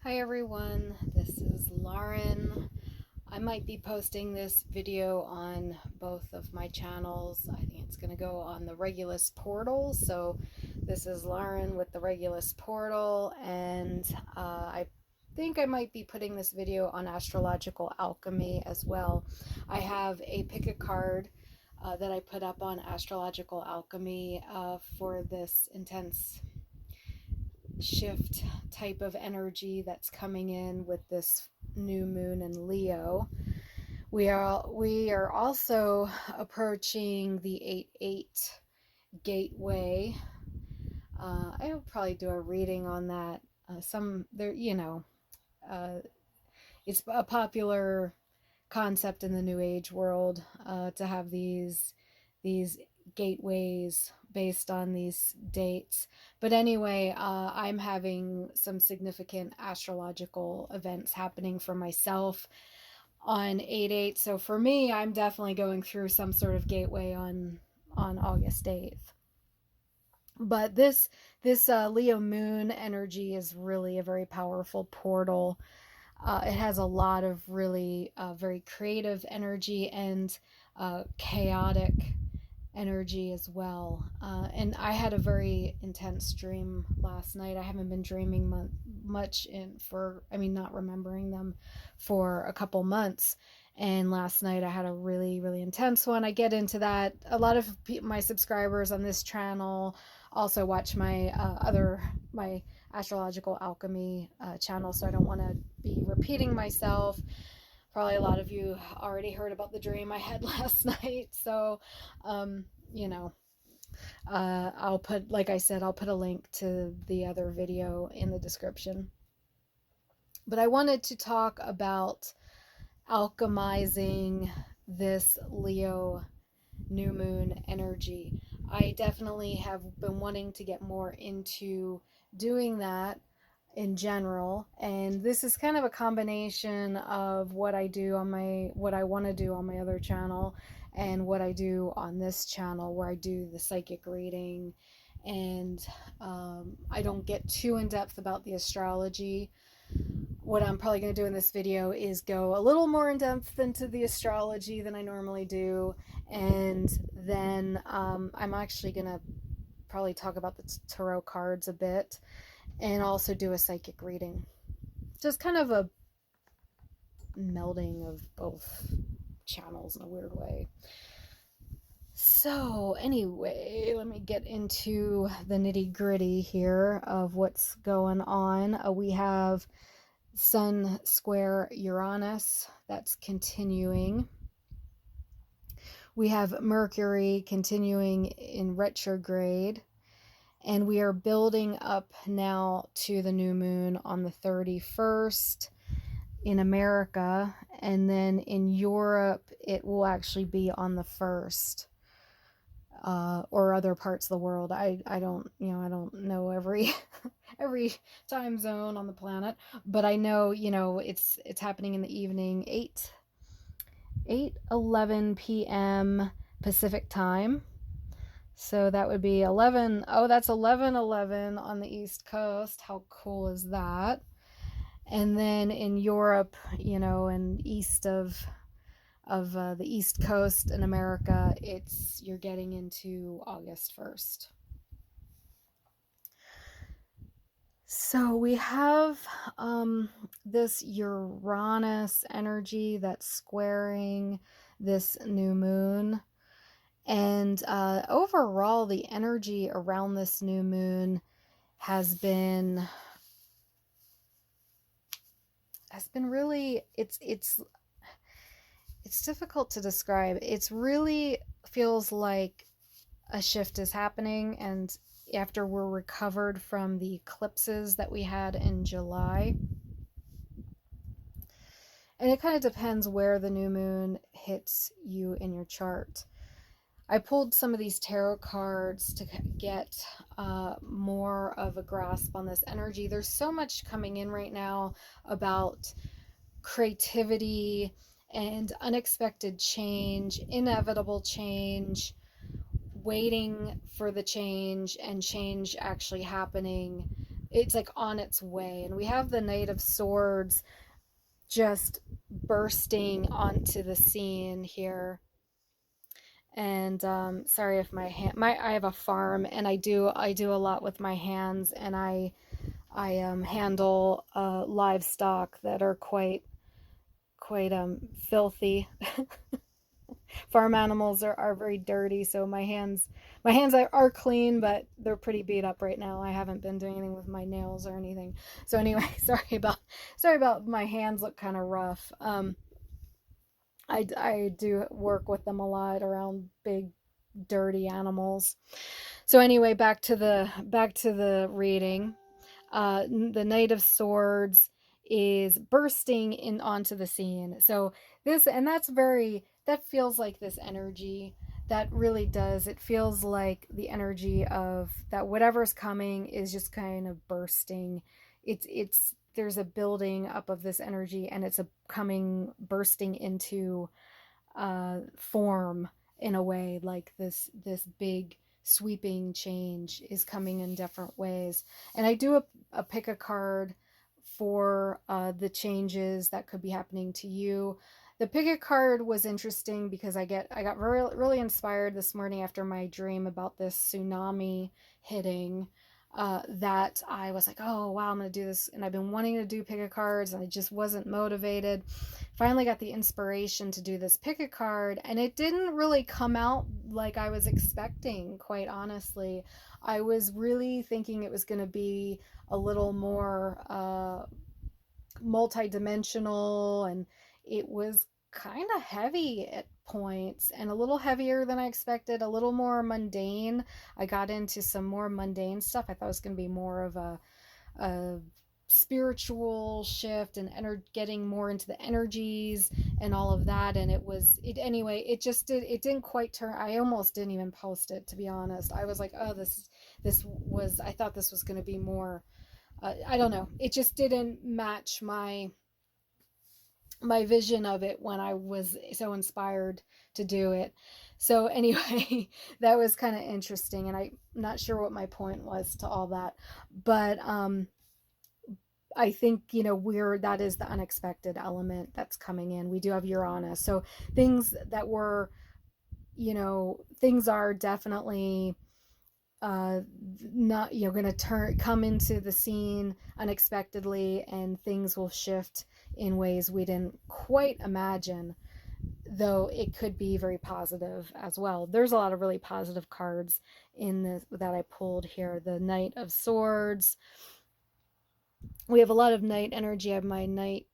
Hi everyone, this is Lauren. I might be posting this video on both of my channels. I think it's going to go on the Regulus Portal. So this is Lauren with the Regulus Portal, and I think I might be putting this video on astrological alchemy as well. I have a pick a card that I put up on astrological alchemy for this intense shift type of energy that's coming in with this new moon in Leo. We are also approaching the 8/8 gateway. I'll probably do a reading on that. Some there, uh, it's a popular concept in the New Age world to have these gateways based on these dates. But anyway, I'm having some significant astrological events happening for myself on 8/8. So for me, I'm definitely going through some sort of gateway on August 8th. But this Leo moon energy is really a very powerful portal. It has a lot of really very creative energy and chaotic energy as well. And I had a very intense dream last night. I haven't been dreaming much not remembering them for a couple months. And last night I had a really, really intense one. I get into that. A lot of my subscribers on this channel also watch my astrological alchemy channel, so I don't want to be repeating myself. Probably a lot of you already heard about the dream I had last night. So, um, you know, I'll put, like I said, I'll put a link to the other video in the description. But I wanted to talk about alchemizing this Leo new moon energy. I definitely have been wanting to get more into doing that in general, and this is kind of a combination of what I want to do on my other channel and what I do on this channel, where I do the psychic reading, and I don't get too in depth about the astrology. What I'm probably going to do in this video is go a little more in depth into the astrology than I normally do, and then I'm actually going to probably talk about the tarot cards a bit and also do a psychic reading. Just kind of a melding of both channels in a weird way. So, anyway, let me get into the nitty gritty here of what's going on. We have Sun square Uranus, that's continuing. We have Mercury continuing in retrograde. And we are building up now to the new moon on the 31st in America. And then in Europe, it will actually be on the 1st. Or other parts of the world. I don't know every every time zone on the planet, but I know, it's happening in the evening, 8:11 p.m. Pacific time. So that would be 11. Oh, that's 11:11 on the East Coast. How cool is that? And then in Europe, and east of the East Coast in America, you're getting into August 1st. So we have this Uranus energy that's squaring this new moon. And overall, the energy around this new moon has been really, it's difficult to describe. It's really feels like a shift is happening, and after we're recovered from the eclipses that we had in July. And it kind of depends where the new moon hits you in your chart. I pulled some of these tarot cards to get more of a grasp on this energy. There's so much coming in right now about creativity and unexpected change, inevitable change, waiting for the change and change actually happening it's like on its way. And we have the Knight of Swords just bursting onto the scene here. And sorry if my hand, I have a farm, and I do a lot with my hands, and I handle livestock that are quite filthy. Farm animals are very dirty, so my hands are clean, but they're pretty beat up right now. I haven't been doing anything with my nails or anything. So anyway, sorry about my hands look kind of rough. I do work with them a lot around big dirty animals. So anyway, back to the reading. The Knight of Swords is bursting in onto the scene. So that feels like this energy. That really does. It feels like the energy of that whatever's coming is just kind of bursting. It's there's a building up of this energy, and it's a coming bursting into form in a way, like this big sweeping change is coming in different ways. And I do a pick a card for the changes that could be happening to you. The pick a card was interesting because I got really inspired this morning after my dream about this tsunami hitting. That I was like, oh wow, I'm gonna do this, and I've been wanting to do pick a cards, and I just wasn't motivated. Finally got the inspiration to do this pick a card, and it didn't really come out like I was expecting, quite honestly. I was really thinking it was going to be a little more multi-dimensional, and it was kind of heavy at points, and a little heavier than I expected, a little more mundane. I got into some more mundane stuff. I thought it was going to be more of a spiritual shift and getting more into the energies and all of that. And it anyway, it didn't quite turn. I almost didn't even post it, to be honest. I was like, oh, I thought this was going to be more, I don't know, it just didn't match my vision of it when I was so inspired to do it. So anyway, that was kind of interesting, and I'm not sure what my point was to all that, but I think, that is the unexpected element that's coming in. We do have Uranus, so things that were, things are definitely uh not, going to come into the scene unexpectedly, and things will shift in ways we didn't quite imagine, though it could be very positive as well. There's a lot of really positive cards in this that I pulled here. The Knight of Swords, we have a lot of night energy. I have my night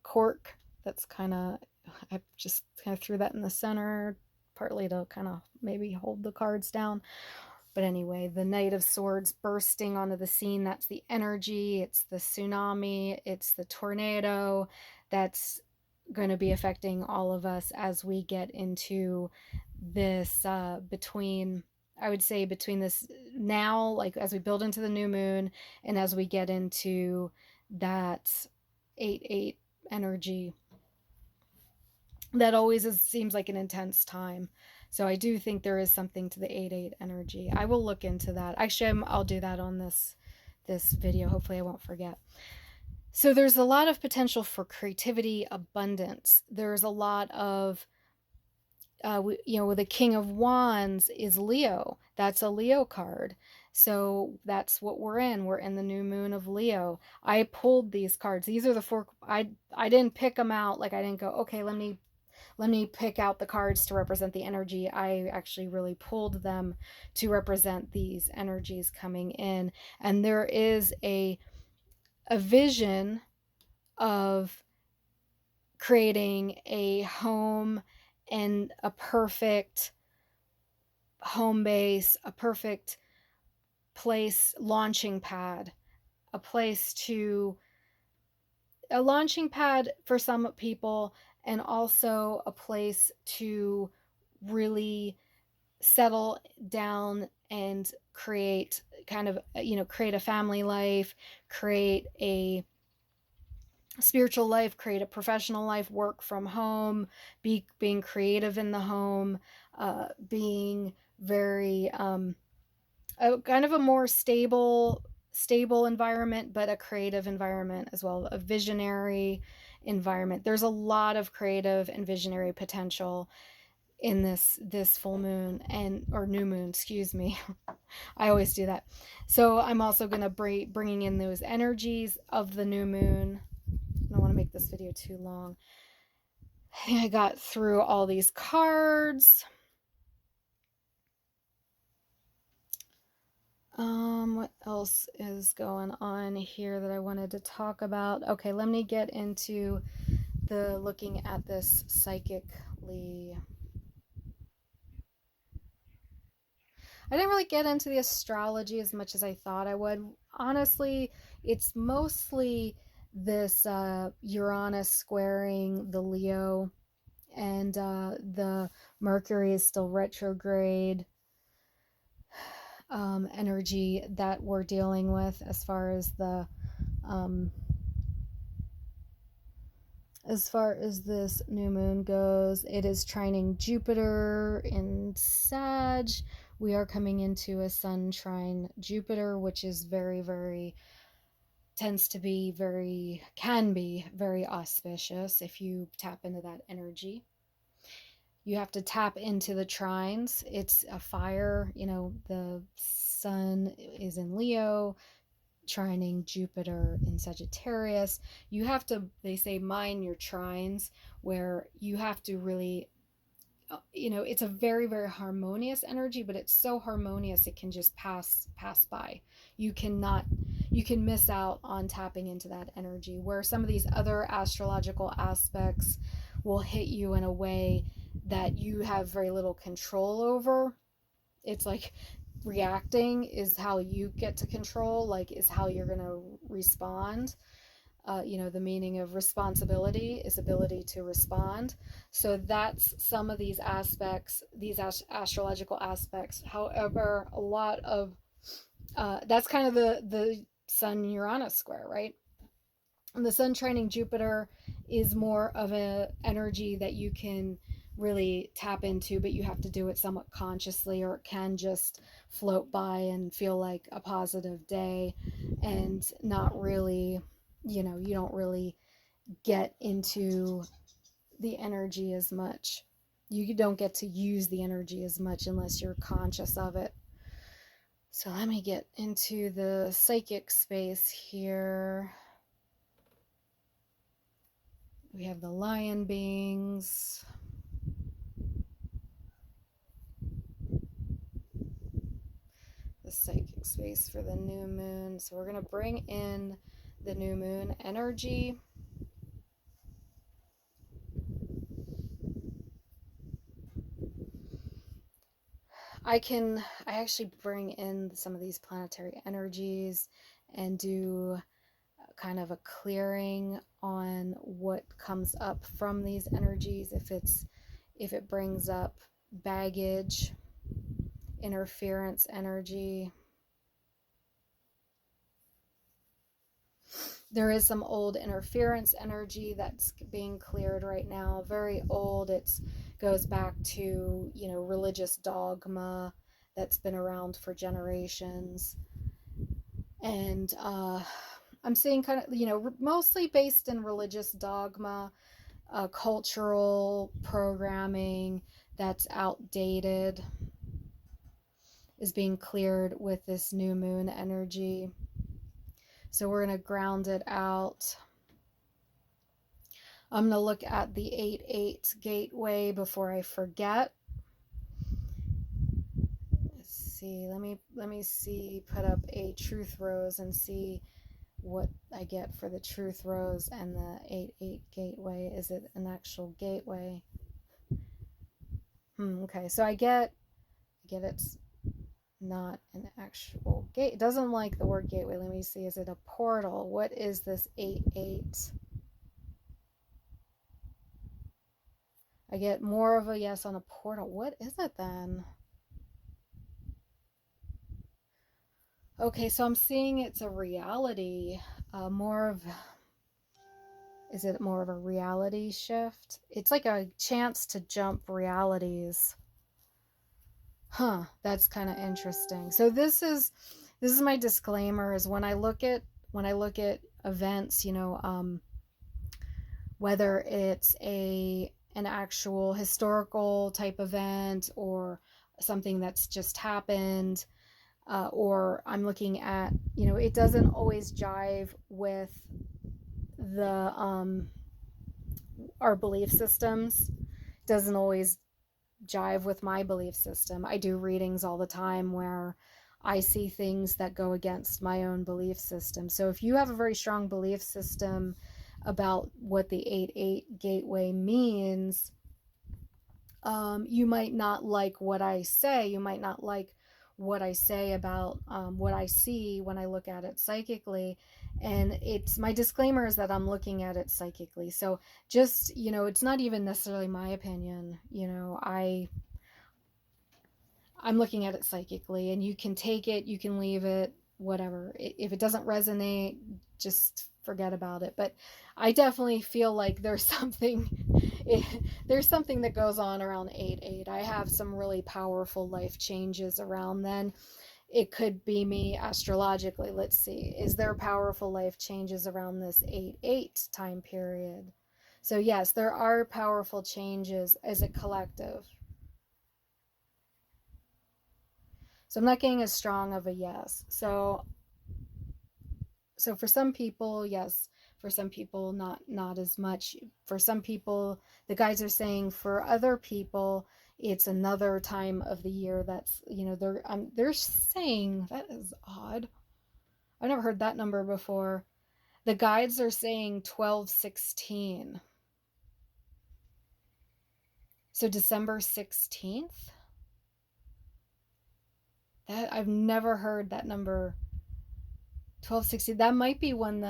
cork. That's kind of, I just kind of threw that in the center, partly to kind of maybe hold the cards down. But anyway, the Knight of Swords bursting onto the scene, that's the energy. It's the tsunami, it's the tornado that's going to be affecting all of us as we get into this I would say between this now, like as we build into the new moon, and as we get into that 8-8 energy, that always seems like an intense time. So I do think there is something to the 8-8 energy. I will look into that. Actually, I'll do that on this video. Hopefully I won't forget. So there's a lot of potential for creativity, abundance. There's a lot of the King of Wands is Leo. That's a Leo card. So that's what we're in. We're in the new moon of Leo. I pulled these cards. These are the four. I didn't pick them out. Like I didn't go, okay, let me pick out the cards to represent the energy. I actually really pulled them to represent these energies coming in. And there is a vision of creating a home and a perfect home base, a perfect place, launching pad, a launching pad for some people, and also a place to really settle down and create create a family life, create a spiritual life, create a professional life, work from home, being creative in the home, being very kind of a more stable stable environment, but a creative environment as well, a visionary environment. There's a lot of creative and visionary potential in this full moon, and or new moon, excuse me. I always do that. So I'm also going to bringing in those energies of the new moon. I don't want to make this video too long. I think I got through all these cards. What else is going on here that I wanted to talk about? Okay, let me get into the looking at this psychically. I didn't really get into the astrology as much as I thought I would. Honestly, it's mostly this Uranus squaring the Leo, and the Mercury is still retrograde energy that we're dealing with as far as the as far as this new moon goes. It is trining Jupiter in Sag. We are coming into a sun trine Jupiter, which is very, very, tends to be very, can be very auspicious if you tap into that energy. You have to tap into the trines. It's a fire, you know, the sun is in Leo, trining Jupiter in Sagittarius. You have to, they say, mine your trines, where you have to really, you know, it's a very, very harmonious energy, but it's so harmonious it can just pass by. You can miss out on tapping into that energy, where some of these other astrological aspects will hit you in a way that you have very little control over. It's like reacting is how you get to control, like is how you're going to respond. You know, the meaning of responsibility is ability to respond. So that's some of these aspects, these astrological aspects. However, a lot of that's kind of the Sun Uranus square, right? And the Sun trining Jupiter is more of an energy that you can really tap into, but you have to do it somewhat consciously, or it can just float by and feel like a positive day and not really, you know, you don't really get into the energy as much. You don't get to use the energy as much unless you're conscious of it. So let me get into the psychic space here. We have the lion beings. The psychic space for the new moon. So we're going to bring in the new moon energy. I actually bring in some of these planetary energies and do kind of a clearing on what comes up from these energies. If it brings up baggage, interference energy. There is some old interference energy that's being cleared right now, very old. It goes back to, you know, religious dogma that's been around for generations. And I'm seeing kind of, you know, mostly based in religious dogma, cultural programming that's outdated is being cleared with this new moon energy. So we're going to ground it out. I'm going to look at the 8-8 gateway before I forget. Let's see. Let me see, put up a truth rose and see what I get for the truth rose and the 8-8 gateway. Is it an actual gateway? Okay, so I get it's not an actual gate. It doesn't like the word gateway. Let me see. Is it a portal? What is this 8-8? I get more of a yes on a portal. What is it then? Okay, so I'm seeing it's a reality. Is it more of a reality shift? It's like a chance to jump realities. Huh, that's kind of interesting. So this is this is my disclaimer, is when I look at events, whether it's an actual historical type event or something that's just happened, or I'm looking at, it doesn't always jive with the our belief systems. It doesn't always jive with my belief system. I do readings all the time where I see things that go against my own belief system. So if you have a very strong belief system about what the 8-8 gateway means, you might not like what I say. You might not like what I say about what I see when I look at it psychically. And it's my disclaimer is that I'm looking at it psychically. So just, it's not even necessarily my opinion. I'm looking at it psychically, and you can take it, you can leave it, whatever. If it doesn't resonate, just forget about it. But I definitely feel like there's something there's something that goes on around 8-8. I have some really powerful life changes around then. It could be me astrologically. Let's see. Is there powerful life changes around this 8-8 time period? So yes, there are powerful changes as a collective. So I'm not getting as strong of a yes. So for some people, yes. For some people, not as much. For some people, the guides are saying for other people, it's another time of the year that's, they're saying, that is odd. I've never heard that number before. The guides are saying 12/16. So December 16th? That I've never heard that number. 12/60. That might be when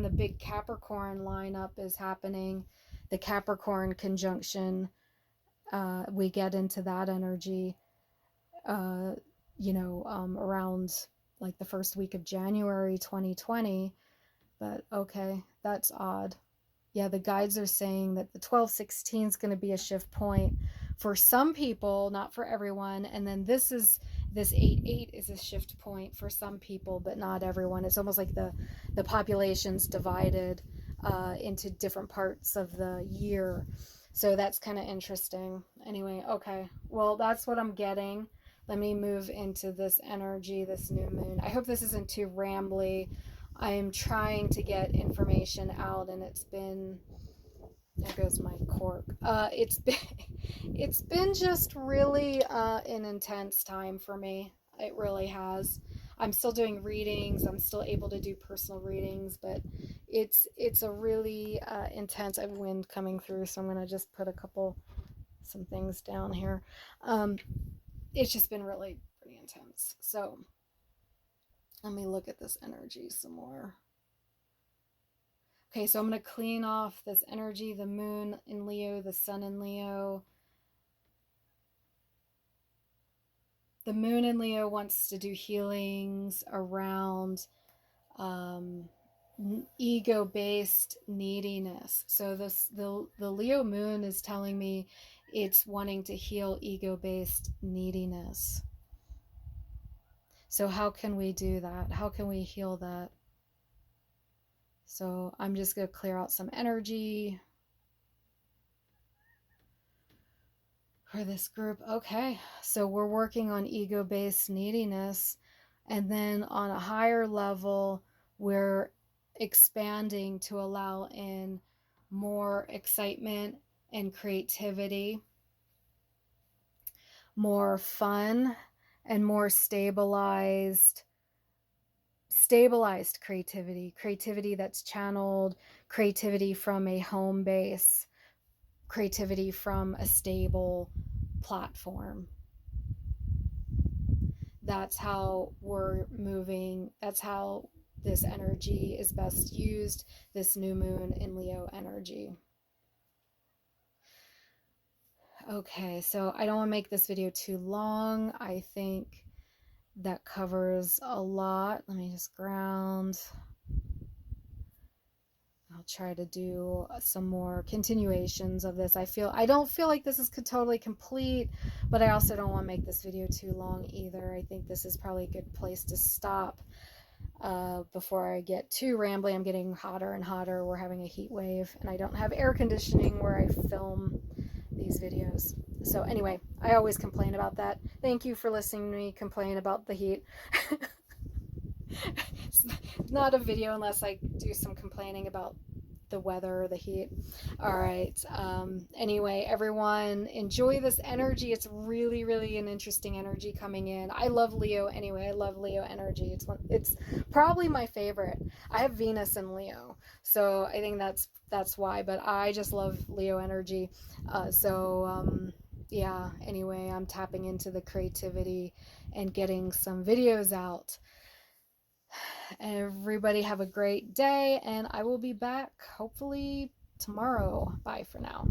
the big Capricorn lineup is happening. The Capricorn conjunction. We get into that energy. Around like the first week of January 2020. But okay, that's odd. Yeah, the guides are saying that the 12/16 is going to be a shift point for some people, not for everyone. And then this 8-8 is a shift point for some people, but not everyone. It's almost like the population's divided into different parts of the year. So that's kind of interesting. Anyway, okay. Well, that's what I'm getting. Let me move into this energy, this new moon. I hope this isn't too rambly. I am trying to get information out, and it's been, there goes my cork. It's been just really an intense time for me. It really has. I'm still doing readings. I'm still able to do personal readings, but it's a really intense. I have wind coming through, so I'm gonna just put some things down here. It's just been really pretty intense. So let me look at this energy some more. Okay, so I'm going to clean off this energy, the moon in Leo, the sun in Leo. The moon in Leo wants to do healings around ego-based neediness. So the Leo moon is telling me it's wanting to heal ego-based neediness. So how can we do that? How can we heal that? So I'm just going to clear out some energy for this group. Okay, so we're working on ego-based neediness, and then on a higher level, we're expanding to allow in more excitement and creativity, more fun, and more stabilized creativity that's channeled, creativity from a home base, creativity from a stable platform. That's how we're moving. That's how this energy is best used, this new moon in Leo energy. Okay, so I don't want to make this video too long. I think that covers a lot. Let me just ground. I'll try to do some more continuations of this. I don't feel like this is totally complete, but I also don't want to make this video too long either. I think this is probably a good place to stop before I get too rambly. I'm getting hotter and hotter. We're having a heat wave, and I don't have air conditioning where I film these videos. So anyway, I always complain about that. Thank you for listening to me complain about the heat. It's not a video unless I do some complaining about the weather or the heat. All right. Anyway, everyone, enjoy this energy. It's really, really an interesting energy coming in. I love Leo anyway. I love Leo energy. It's probably my favorite. I have Venus in Leo, so I think that's why. But I just love Leo energy. Yeah. Anyway, I'm tapping into the creativity and getting some videos out. Everybody have a great day, and I will be back hopefully tomorrow. Bye for now.